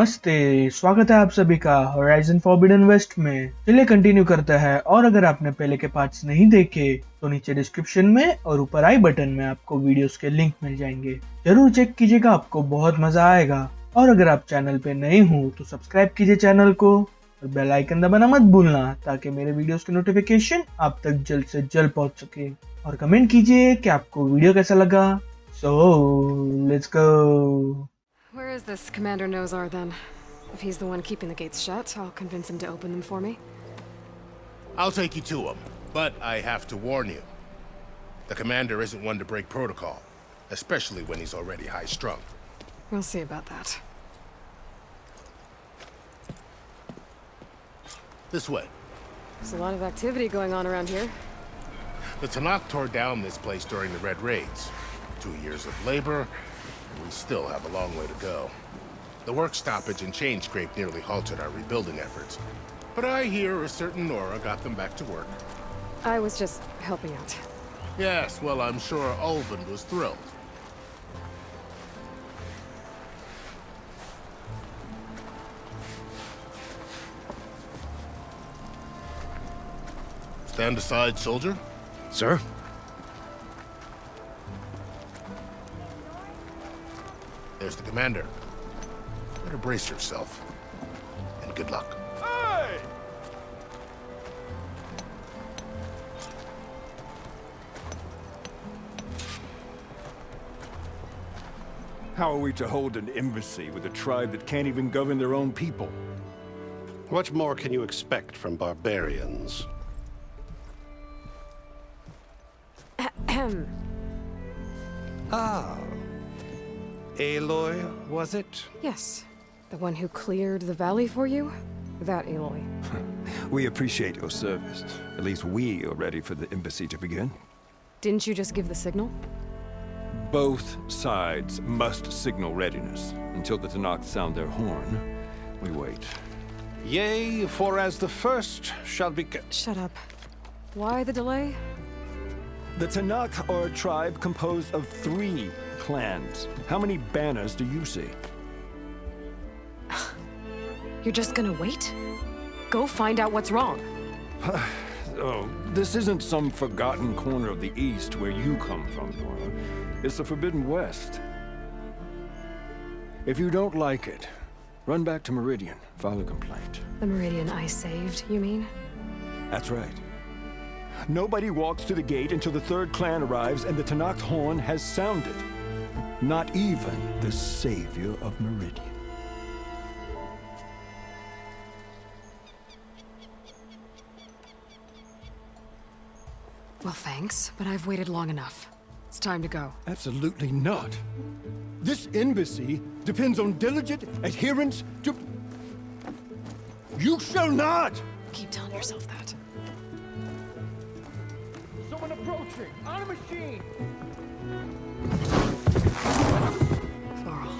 नमस्ते, स्वागत है आप सभी का होराइजन फॉरबिडन वेस्ट में। चलिए कंटिन्यू करते हैं। और अगर आपने पहले के पार्ट्स नहीं देखे तो नीचे डिस्क्रिप्शन में और ऊपर आई बटन में आपको वीडियोस के लिंक मिल जाएंगे, जरूर चेक कीजिएगा, आपको बहुत मजा आएगा। और अगर आप चैनल पे नए हो तो सब्सक्राइब कीजिए चैनल को और बेल आइकन दबाना मत भूलना ताकि मेरे वीडियोस के नोटिफिकेशन आप तक जल्द से जल्द पहुंच सके। और कमेंट कीजिए कि आपको वीडियो कैसा लगा। So let's go. Where is this Commander Nozar then? If he's the one keeping the gates shut, I'll convince him to open them for me. I'll take you to him, but I have to warn you. The commander isn't one to break protocol, especially when he's already high-strung. We'll see about that. This way. There's a lot of activity going on around here. The Tanakh tore down this place during the Red Raids. 2 years of labor, and we still have a long way to go. The work stoppage and chain scrape nearly halted our rebuilding efforts. But I hear a certain Nora got them back to work. I was just helping out. Yes, well, I'm sure Ulvin was thrilled. Stand aside, soldier. Sir? There's the commander. Better brace yourself. And good luck. Hey! How are we to hold an embassy with a tribe that can't even govern their own people? What more can you expect from barbarians? Ah. Aloy, was it? Yes. The one who cleared the valley for you? That Aloy. We appreciate your service. At least we are ready for the embassy to begin. Didn't you just give the signal? Both sides must signal readiness. Until the Tanakh sound their horn, we wait. Yea, for as the first shall be... Shut up. Why the delay? The Tanakh are a tribe composed of 3 clans. How many banners do you see? You're just gonna wait? Go find out what's wrong. Oh, this isn't some forgotten corner of the East where you come from, Nora. It's the Forbidden West. If you don't like it, run back to Meridian, file a complaint. The Meridian I saved, you mean? That's right. Nobody walks to the gate until the 3rd clan arrives and the Tanakh's horn has sounded. Not even the savior of Meridian. Well, thanks, but I've waited long enough. It's time to go. Absolutely not. This embassy depends on diligent adherence to... You shall not! Keep telling yourself that. Someone approaching! On a machine! Laurel.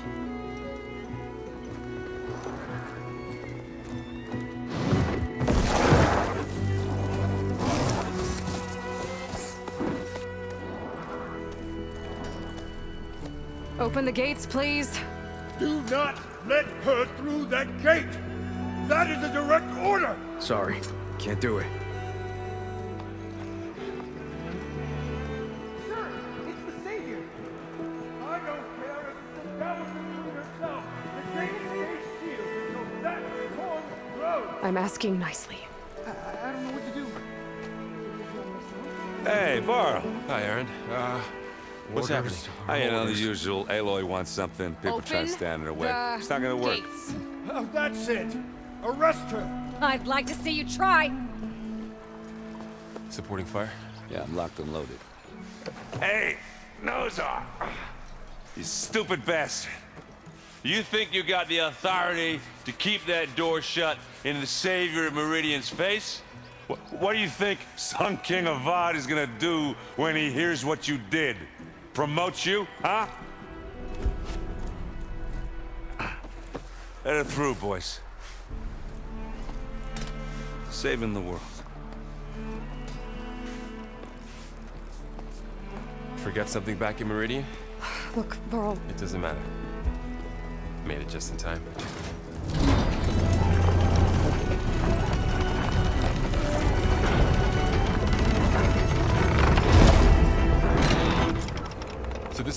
Open the gates, please. Do not let her through that gate! That is a direct order! Sorry, can't do it. Sir, it's the Savior! I don't care if it's the devil herself! The gate stays sealed until that horn blows! I'm asking nicely. I don't know what to do. Hey, Varl. Hi, Aaron. What's happening? You know, the usual. Aloy wants something. People try to stand in her way. It's not gonna work. Oh, that's it! Arrest her! I'd like to see you try. Supporting fire? Yeah, I'm locked and loaded. Hey, Nozar! You stupid bastard. You think you got the authority to keep that door shut in the savior of Meridian's face? What do you think Sun King Avad is gonna do when he hears what you did? Promote you, huh? Let her through, boys. Saving the world. Forget something back in Meridian? Look, Varl. It doesn't matter. Made it just in time.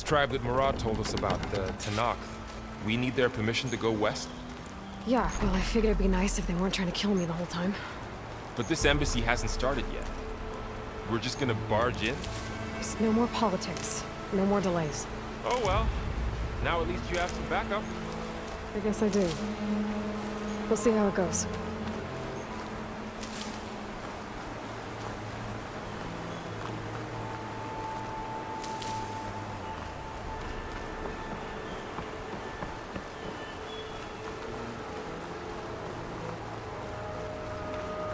tribe that Murad told us about, the Tanakh, we need their permission to go west? Yeah, well, I figured it'd be nice if they weren't trying to kill me the whole time. But this embassy hasn't started yet. We're just gonna barge in? Just no more politics. No more delays. Oh well. Now at least you have some backup. I guess I do. We'll see how it goes.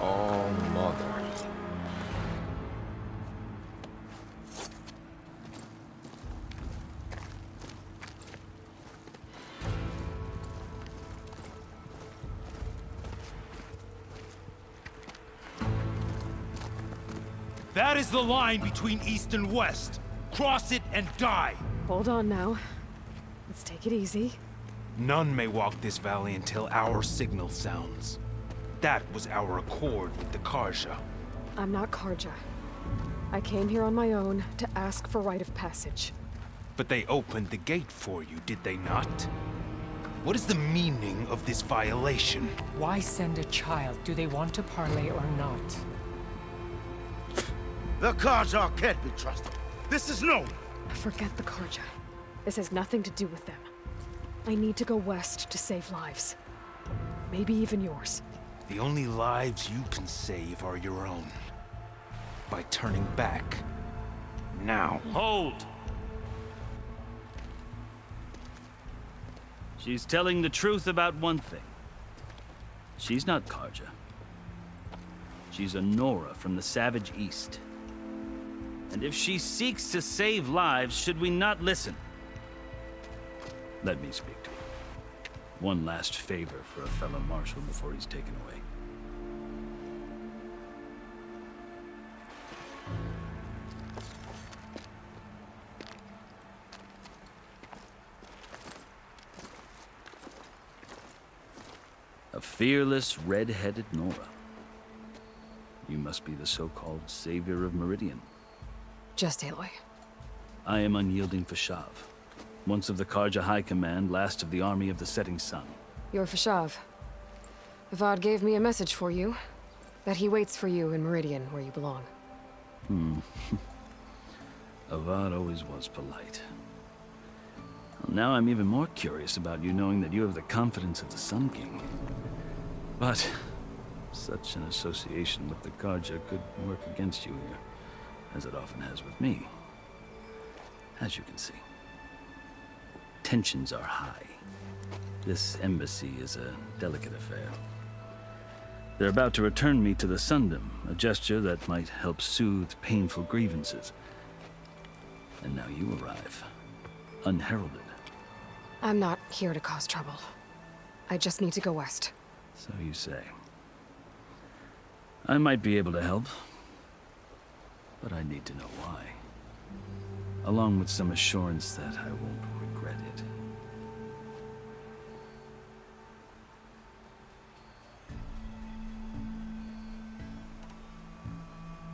Oh, mother. That is the line between East and West. Cross it and die. Hold on now. Let's take it easy. None may walk this valley until our signal sounds. That was our accord with the Karja. I'm not Karja. I came here on my own to ask for rite of passage. But they opened the gate for you, did they not? What is the meaning of this violation? Why send a child? Do they want to parley or not? The Karja can't be trusted. This is known. Forget the Karja. This has nothing to do with them. I need to go west to save lives. Maybe even yours. The only lives you can save are your own. By turning back. Now. Hold! She's telling the truth about one thing. She's not Karja. She's a Nora from the Savage East. And if she seeks to save lives, should we not listen? Let me speak to her. One last favor for a fellow marshal before he's taken away. A fearless, red-headed Nora. You must be the so-called savior of Meridian. Just Aloy. I am unyielding Fashav. Once of the Karja High Command, last of the army of the setting sun. You're Fashav. Avad gave me a message for you. That he waits for you in Meridian, where you belong. Avad always was polite. Well, now I'm even more curious about you knowing that you have the confidence of the Sun King. But such an association with the Karja could work against you here, as it often has with me. As you can see. Tensions are high. This embassy is a delicate affair. They're about to return me to the Sundom, a gesture that might help soothe painful grievances. And now you arrive, unheralded. I'm not here to cause trouble. I just need to go west. So you say. I might be able to help, but I need to know why. Along with some assurance that I won't regret it.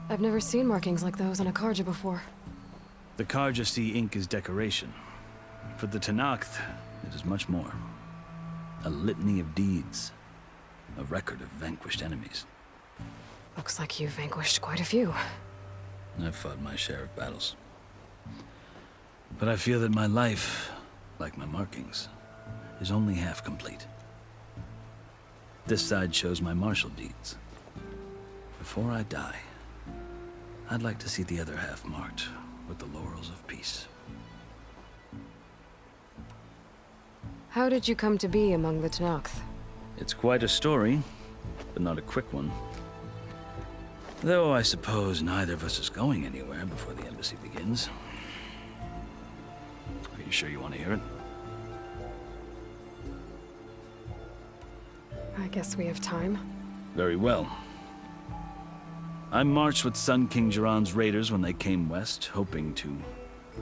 I've never seen markings like those on a Karja before. The Karja see ink as decoration. For the Tanakh, it is much more. A litany of deeds. A record of vanquished enemies. Looks like you've vanquished quite a few. I've fought my share of battles. But I feel that my life, like my markings, is only half complete. This side shows my martial deeds. Before I die, I'd like to see the other half marked with the laurels of peace. How did you come to be among the Tanakh? It's quite a story, but not a quick one. Though I suppose neither of us is going anywhere before the embassy begins. Are you sure you want to hear it? I guess we have time. Very well. I marched with Sun King Jiran's raiders when they came west, hoping to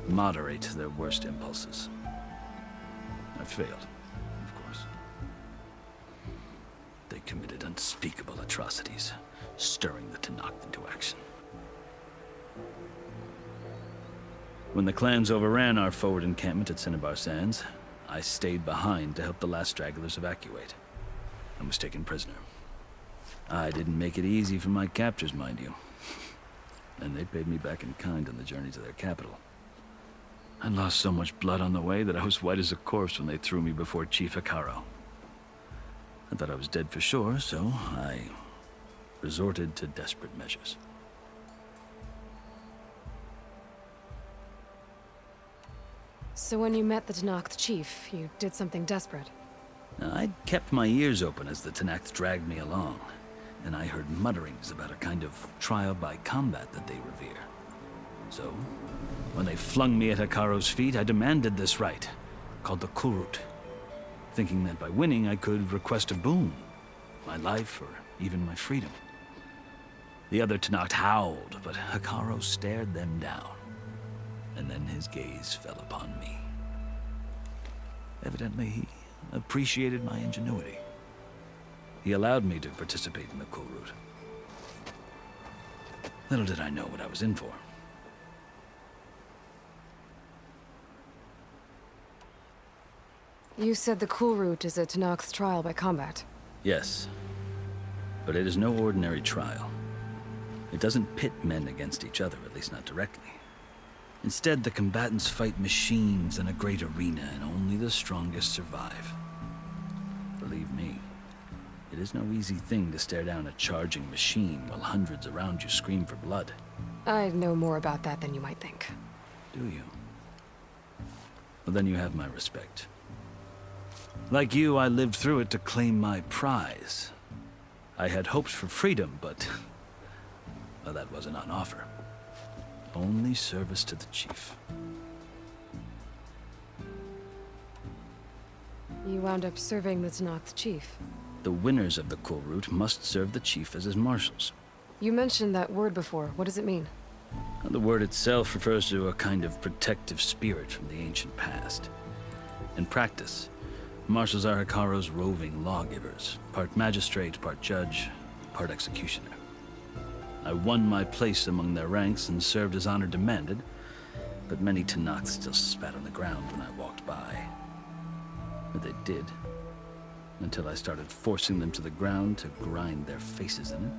moderate their worst impulses. I failed, of course. They committed unspeakable atrocities, stirring the Tanakh into action. When the clans overran our forward encampment at Cinnabar Sands, I stayed behind to help the last stragglers evacuate, and was taken prisoner. I didn't make it easy for my captors, mind you. And they paid me back in kind on the journey to their capital. I lost so much blood on the way that I was white as a corpse when they threw me before Chief Hekarro. I thought I was dead for sure, so I resorted to desperate measures. So when you met the Tenakth chief, you did something desperate? I'd kept my ears open as the Tenakth dragged me along, and I heard mutterings about a kind of trial by combat that they revere. So, when they flung me at Hekarro's feet, I demanded this right, called the Kulrut, thinking that by winning I could request a boon, my life or even my freedom. The other Tenakth howled, but Hekarro stared them down, and then his gaze fell upon me. Evidently, he appreciated my ingenuity. He allowed me to participate in the Kulrut. Little did I know what I was in for. You said the Kulrut is a Tenakth's trial by combat. Yes, but it is no ordinary trial. It doesn't pit men against each other, at least not directly. Instead, the combatants fight machines in a great arena, and only the strongest survive. Believe me, it is no easy thing to stare down a charging machine while hundreds around you scream for blood. I know more about that than you might think. Do you? Well, then you have my respect. Like you, I lived through it to claim my prize. I had hopes for freedom, but well, that wasn't on offer. Only service to the chief. You wound up serving the Tenakth chief. The winners of the Kulrut must serve the chief as his marshals. You mentioned that word before. What does it mean? The word itself refers to a kind of protective spirit from the ancient past. In practice, marshals are Hekarro's roving lawgivers, part magistrate, part judge, part executioner. I won my place among their ranks and served as honor demanded, but many Tenakth still spat on the ground when I walked by. But they did, until I started forcing them to the ground to grind their faces in it.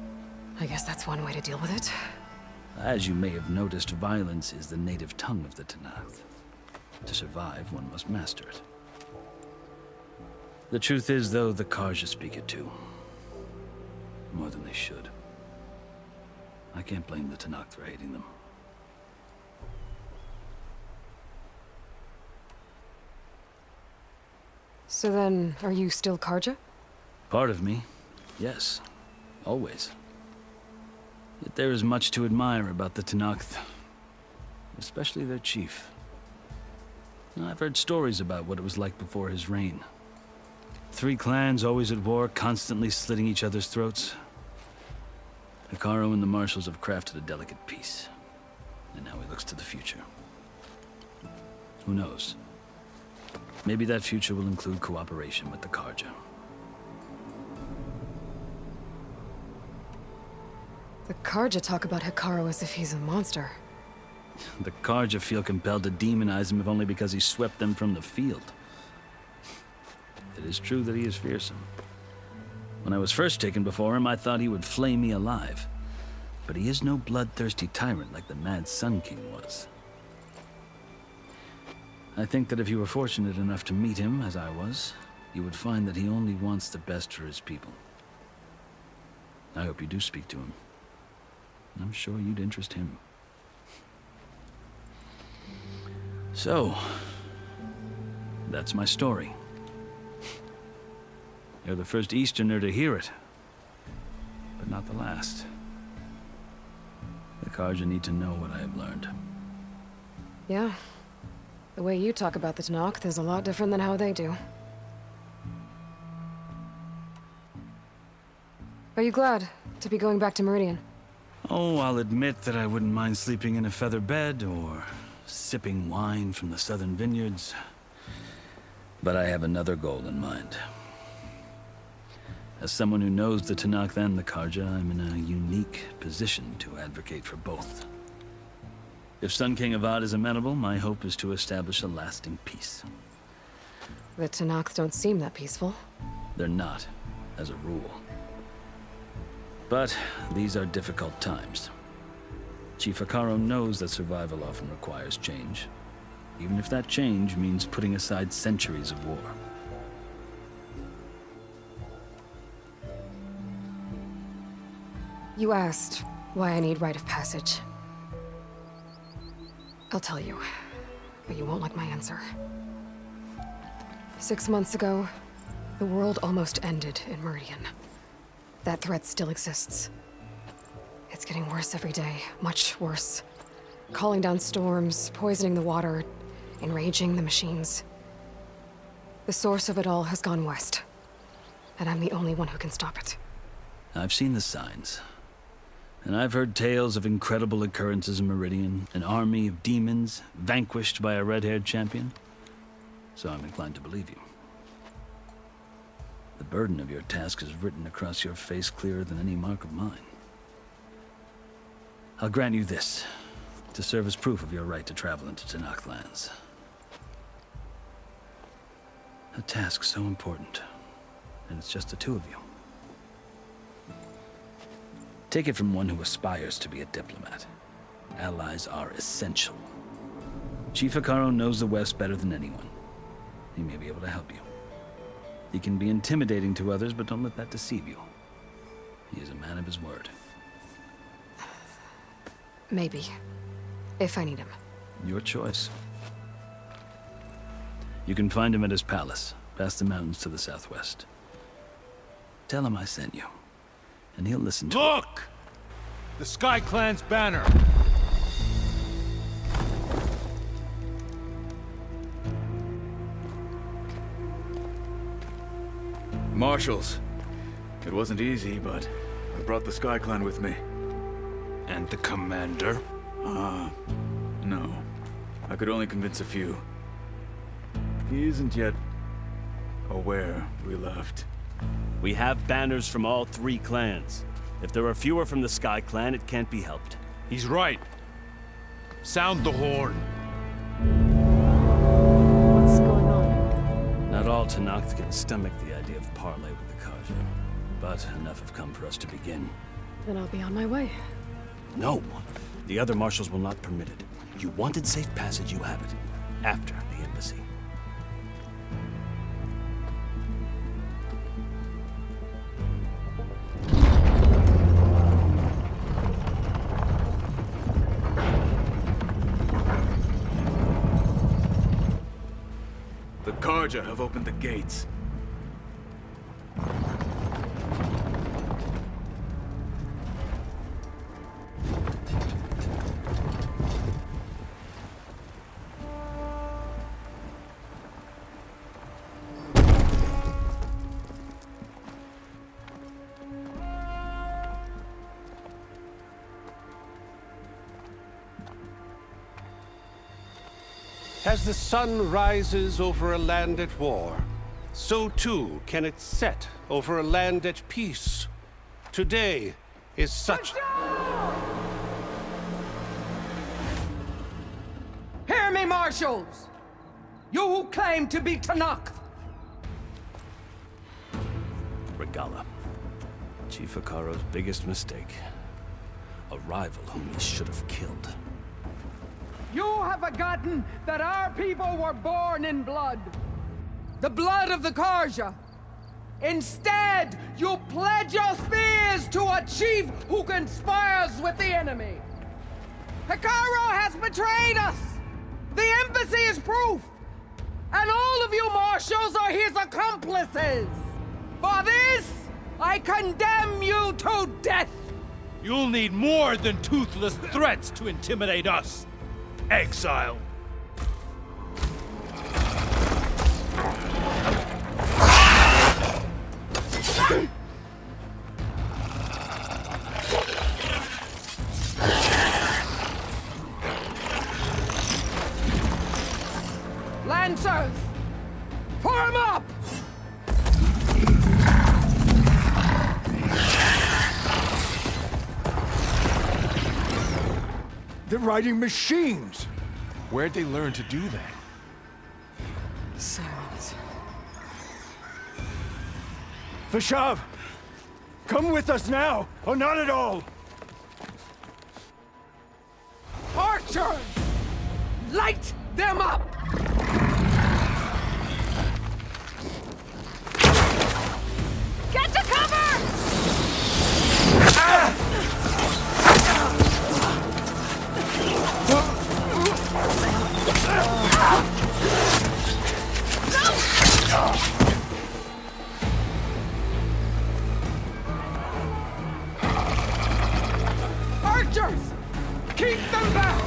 I guess that's one way to deal with it. As you may have noticed, violence is the native tongue of the Tenakth. To survive, one must master it. The truth is, though, the Karja speak it too. More than they should. I can't blame the Tenakth for hating them. So then, are you still Karja? Part of me, yes. Always. Yet there is much to admire about the Tenakth. Especially their chief. I've heard stories about what it was like before his reign. 3 clans always at war, constantly slitting each other's throats. Hekarro and the marshals have crafted a delicate peace. And now he looks to the future. Who knows? Maybe that future will include cooperation with the Karja. The Karja talk about Hekarro as if he's a monster. The Karja feel compelled to demonize him if only because he swept them from the field. It is true that he is fearsome. When I was first taken before him, I thought he would flay me alive. But he is no bloodthirsty tyrant like the Mad Sun King was. I think that if you were fortunate enough to meet him, as I was, you would find that he only wants the best for his people. I hope you do speak to him. I'm sure you'd interest him. So, that's my story. You're the first Easterner to hear it, but not the last. The Karja need to know what I have learned. Yeah. The way you talk about the Tenakth is a lot different than how they do. Are you glad to be going back to Meridian? Oh, I'll admit that I wouldn't mind sleeping in a feather bed or sipping wine from the southern vineyards. But I have another goal in mind. As someone who knows the Tenakth and the Karja, I'm in a unique position to advocate for both. If Sun King Avad is amenable, my hope is to establish a lasting peace. The Tanakhs don't seem that peaceful. They're not, as a rule. But these are difficult times. Chief Akaro knows that survival often requires change, even if that change means putting aside centuries of war. You asked why I need rite of passage. I'll tell you, but you won't like my answer. 6 months ago, the world almost ended in Meridian. That threat still exists. It's getting worse every day, much worse. Calling down storms, poisoning the water, enraging the machines. The source of it all has gone west, and I'm the only one who can stop it. I've seen the signs. And I've heard tales of incredible occurrences in Meridian, an army of demons vanquished by a red-haired champion. So I'm inclined to believe you. The burden of your task is written across your face clearer than any mark of mine. I'll grant you this, to serve as proof of your right to travel into Tanakh lands. A task so important, and it's just the two of you. Take it from one who aspires to be a diplomat. Allies are essential. Chief Akaro knows the West better than anyone. He may be able to help you. He can be intimidating to others, but don't let that deceive you. He is a man of his word. Maybe. If I need him. Your choice. You can find him at his palace, past the mountains to the southwest. Tell him I sent you, and he'll listen to it. Look! The Sky Clan's banner! Marshals. It wasn't easy, but I brought the Sky Clan with me. And the commander? No. I could only convince a few. He isn't yet aware we left. We have banners from all 3 clans. If there are fewer from the Sky Clan, it can't be helped. He's right. Sound the horn. What's going on? Not all Tanakhs can stomach the idea of parley with the Karja, but enough have come for us to begin. Then I'll be on my way. No! The other marshals will not permit it. You wanted safe passage, you have it. After the embassy. The Karja have opened the gates. As the sun rises over a land at war, so too can it set over a land at peace. Today is such... Hear me, marshals! You who claim to be Tanakh! Regalla. Chief Akaro's biggest mistake. A rival whom he should have killed. You have forgotten that our people were born in blood. The blood of the Karja. Instead, you pledge your spears to a chief who conspires with the enemy. Akaro has betrayed us. The embassy is proof. And all of you marshals are his accomplices. For this, I condemn you to death. You'll need more than toothless threats to intimidate us. Exile. Lancers, form up! They're riding machines! Where'd they learn to do that? Silence. Vashav! Come with us now, or not at all! Archer! Light them up! Get to cover! Archers! Keep them back!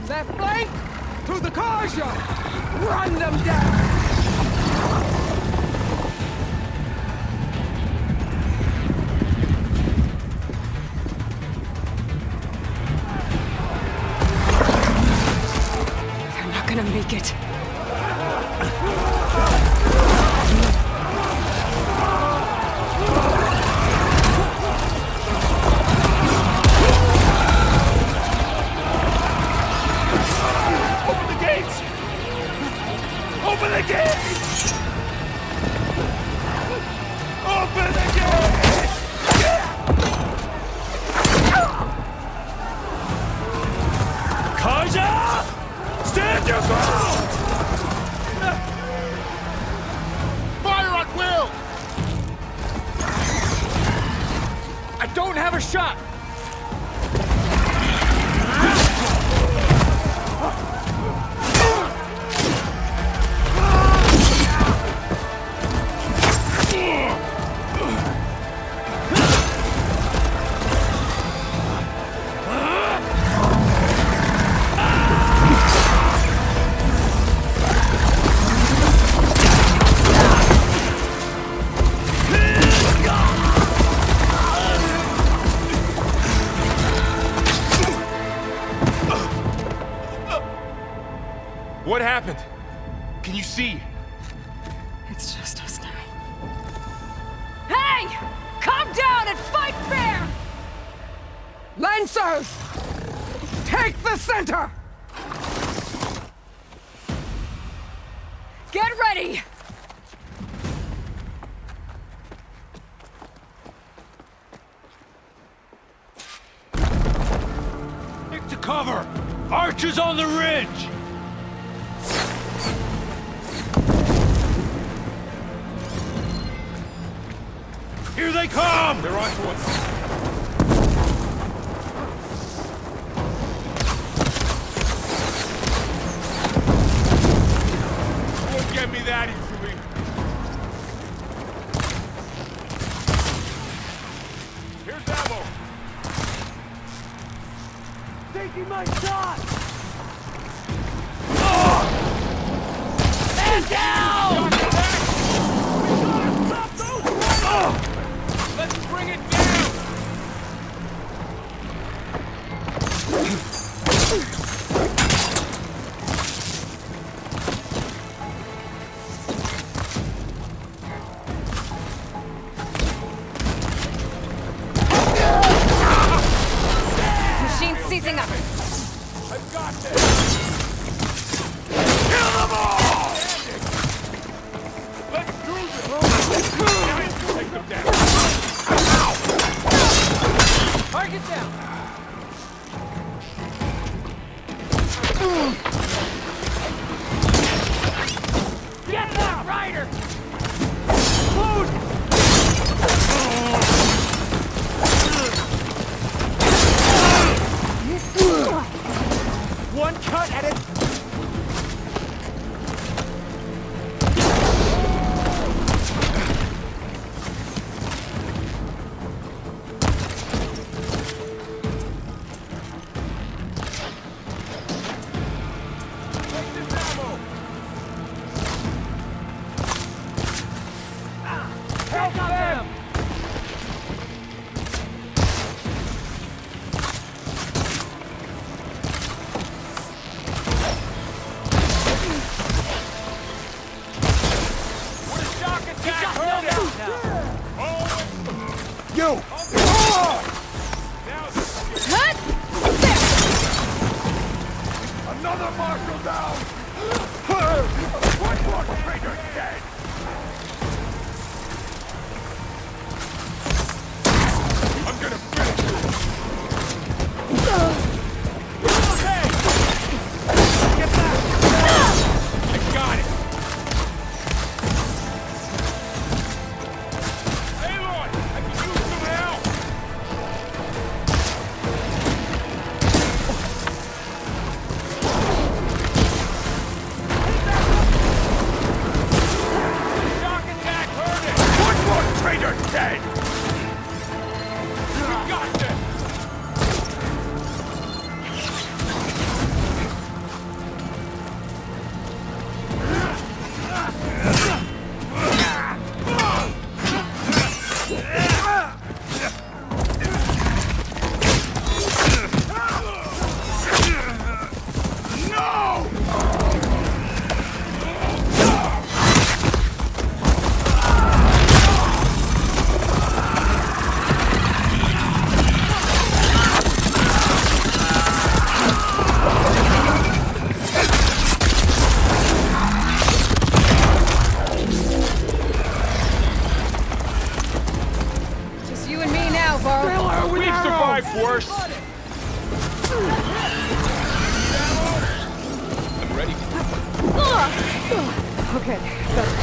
Left flank! To the Karja! Run them down! They're not gonna make it. Open the gates! Open the gates! Open the gates! Kaja! Stand your ground! Fire at will! I don't have a shot! What happened? Can you see? It's just us now. Hey! Calm down and fight fair! Lancers! Take the center! Get ready! Stick to cover! Archers on the ridge! Here they come! They're on to us. Won't get me that easily. Here's ammo. Taking my shot! Man down! Let's bring it down. Machine seizing up. I've got this. Kill them all! Let's do this. Now take them down. Target down! Get that rider! One You! Another marshal down! One more traitor dead! I'm gonna finish you! Okay! Get back! I got it! Aloy! I can use some help! Shock attack hurt it! One more traitor dead! You got this! Just you and me now, Varl. We've survived worse! I'm ready. Okay, better.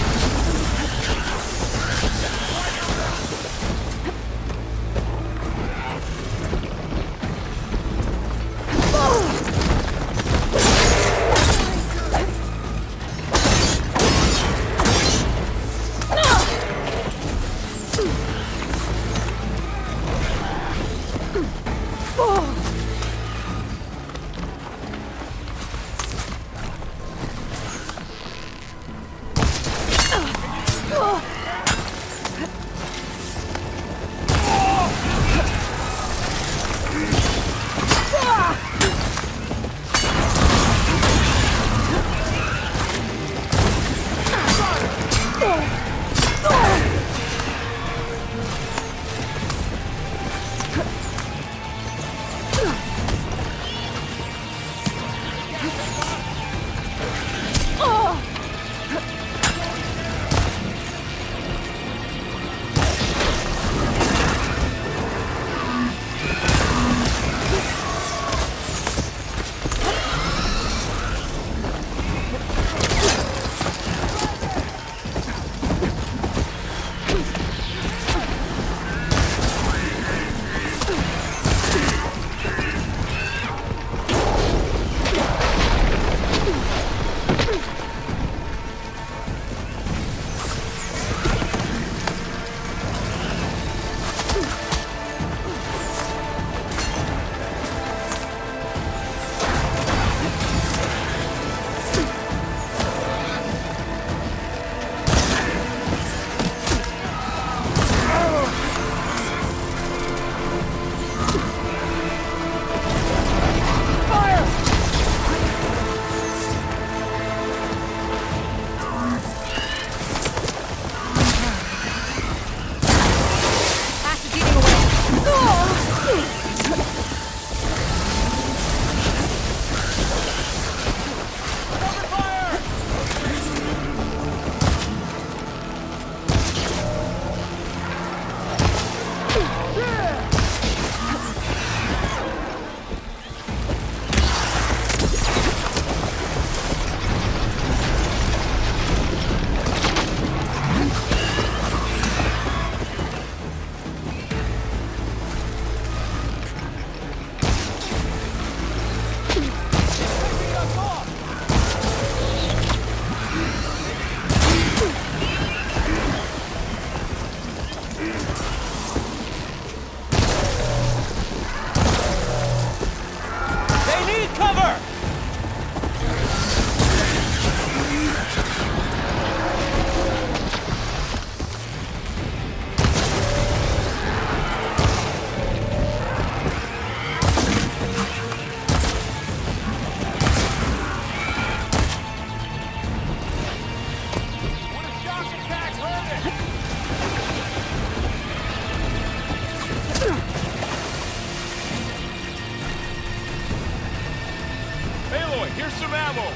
unravel!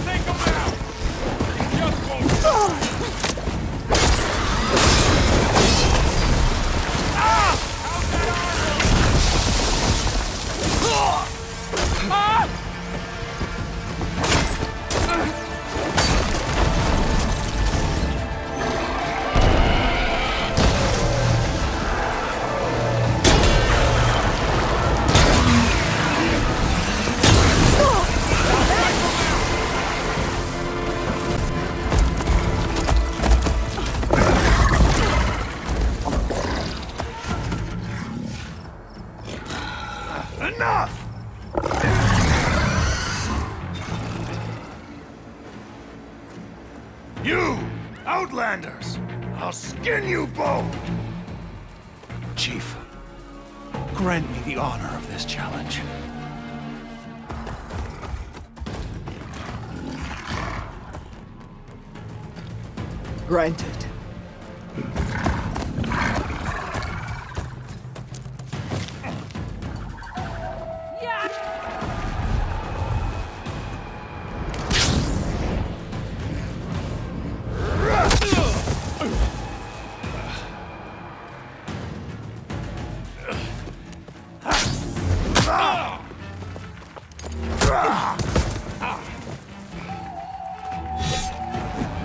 Take him out! He just won't stop! Enough! You, Outlanders! I'll skin you both! Chief, grant me the honor of this challenge. Granted.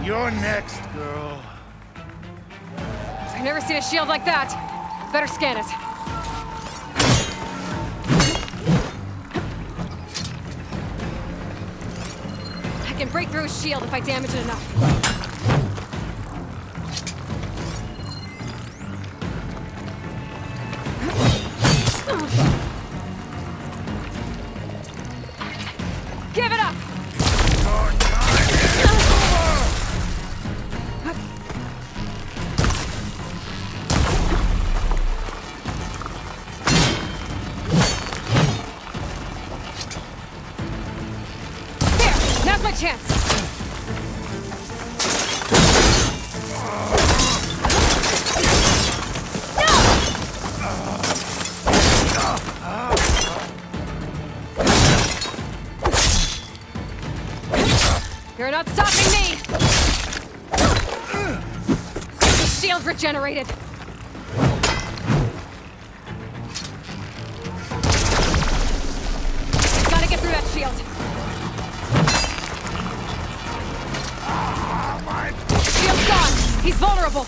You're next, girl. I've never seen a shield like that. Better scan it. I can break through his shield if I damage it enough. Give it up! There! Now's my chance! You're not stopping me! The shield's regenerated! Gotta get through that shield! Shield's gone! He's vulnerable!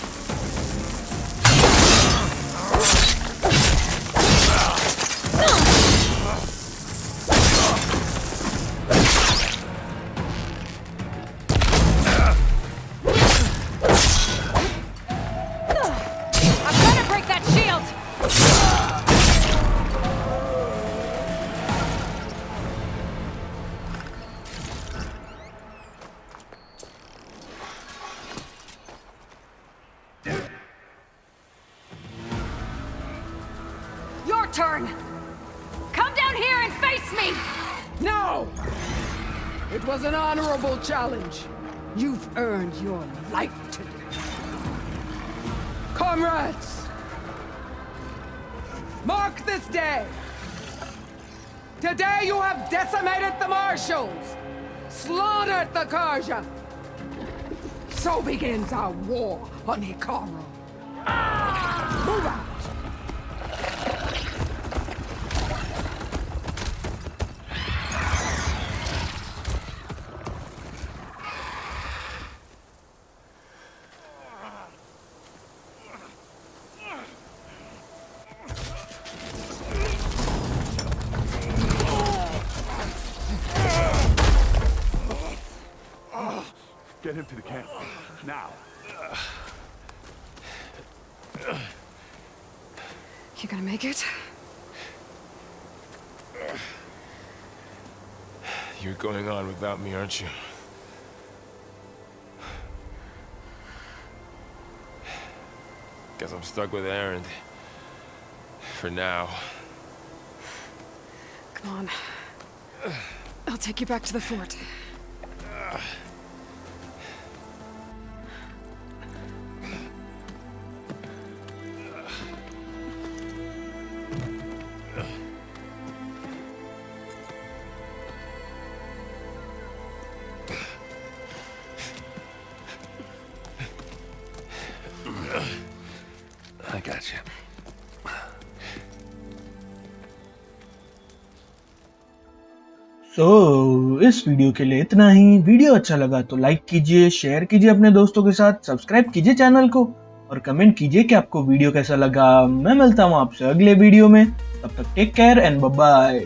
Your turn! Come down here and face me! No! It was an honorable challenge. You've earned your life today. Comrades! Mark this day! Today you have decimated the Marshals! Slaughtered the Karja! So begins our war on Hikaru. Move out! Get him to the camp. Now. You gonna make it? You're going on without me, aren't you? Guess I'm stuck with Erend. For now. Come on. I'll take you back to the fort. इस video के लिए इतना ही। Video अच्छा लगा तो like कीजिए, share कीजिए अपने दोस्तों के साथ, सब्सक्राइब कीजिए चैनल को और कमेंट कीजिए कि आपको वीडियो कैसा लगा। मैं मिलता हूँ आपसे अगले वीडियो में, तब तक take care and bye bye.